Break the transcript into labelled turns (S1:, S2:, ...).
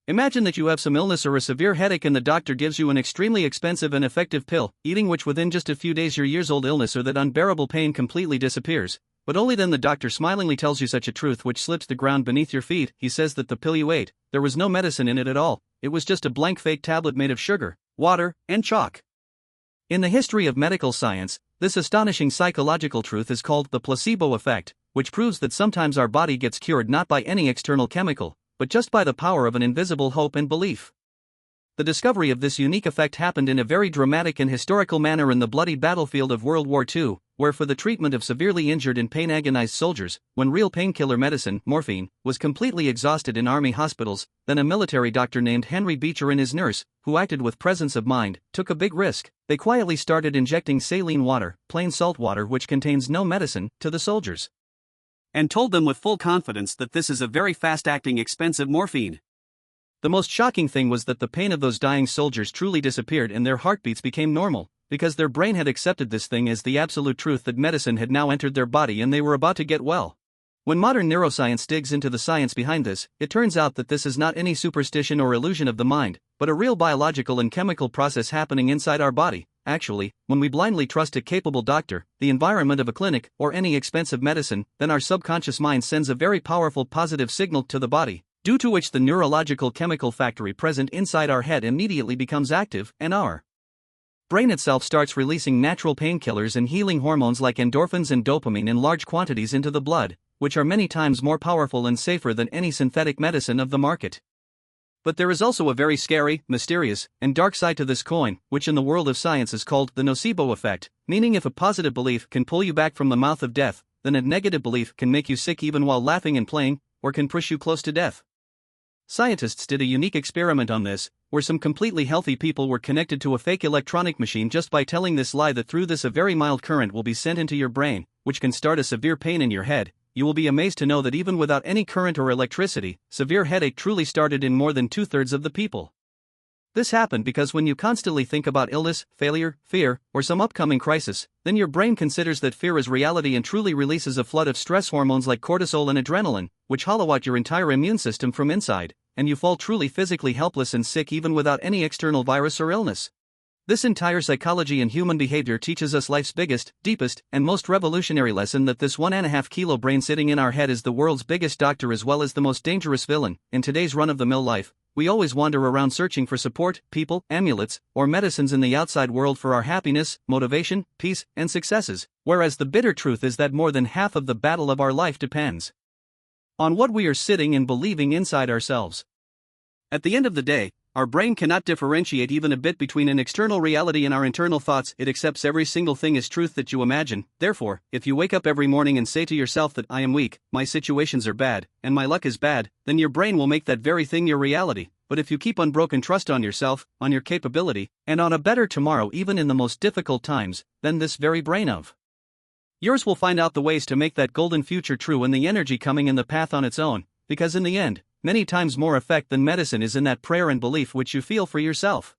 S1: Imagine that you have some illness or a severe headache and the doctor gives you an extremely expensive and effective pill, eating which within just a few days your years-old illness or that unbearable pain completely disappears. But only then the doctor smilingly tells you such a truth which slips the ground beneath your feet. He says that the pill you ate, there was no medicine in it at all, it was just a blank fake tablet made of sugar, water, and chalk. In the history of medical science, this astonishing psychological truth is called the placebo effect, which proves that sometimes our body gets cured not by any external chemical, but just by the power of an invisible hope and belief. The discovery of this unique effect happened in a very dramatic and historical manner in the bloody battlefield of World War II, where for the treatment of severely injured and pain-agonized soldiers, when real painkiller medicine, morphine, was completely exhausted in army hospitals, then a military doctor named Henry Beecher and his nurse, who acted with presence of mind, took a big risk. They quietly started injecting saline water, plain salt water which contains no medicine, to the soldiers, and told them with full confidence that this is a very fast-acting expensive morphine. The most shocking thing was that the pain of those dying soldiers truly disappeared and their heartbeats became normal, because their brain had accepted this thing as the absolute truth that medicine had now entered their body and they were about to get well. When modern neuroscience digs into the science behind this, it turns out that this is not any superstition or illusion of the mind, but a real biological and chemical process happening inside our body. Actually, when we blindly trust a capable doctor, the environment of a clinic, or any expensive medicine, then our subconscious mind sends a very powerful positive signal to the body, due to which the neurological chemical factory present inside our head immediately becomes active, and our brain itself starts releasing natural painkillers and healing hormones like endorphins and dopamine in large quantities into the blood, which are many times more powerful and safer than any synthetic medicine of the market. But there is also a very scary, mysterious, and dark side to this coin, which in the world of science is called the nocebo effect, meaning if a positive belief can pull you back from the mouth of death, then a negative belief can make you sick even while laughing and playing, or can push you close to death. Scientists did a unique experiment on this, where some completely healthy people were connected to a fake electronic machine just by telling this lie that through this a very mild current will be sent into your brain, which can start a severe pain in your head. You will be amazed to know that even without any current or electricity, severe headache truly started in more than 2/3 of the people. This happened because when you constantly think about illness, failure, fear, or some upcoming crisis, then your brain considers that fear is reality and truly releases a flood of stress hormones like cortisol and adrenaline, which hollow out your entire immune system from inside, and you fall truly physically helpless and sick even without any external virus or illness. This entire psychology and human behavior teaches us life's biggest, deepest, and most revolutionary lesson, that this 1.5 kilo brain sitting in our head is the world's biggest doctor as well as the most dangerous villain. In today's run-of-the-mill life, we always wander around searching for support, people, amulets, or medicines in the outside world for our happiness, motivation, peace, and successes, whereas the bitter truth is that more than half of the battle of our life depends on what we are sitting and believing inside ourselves. At the end of the day, our brain cannot differentiate even a bit between an external reality and our internal thoughts. It accepts every single thing as truth that you imagine. Therefore, if you wake up every morning and say to yourself that I am weak, my situations are bad, and my luck is bad, then your brain will make that very thing your reality. But if you keep unbroken trust on yourself, on your capability, and on a better tomorrow even in the most difficult times, then this very brain of yours will find out the ways to make that golden future true and the energy coming in the path on its own, because in the end, many times more effect than medicine is in that prayer and belief which you feel for yourself.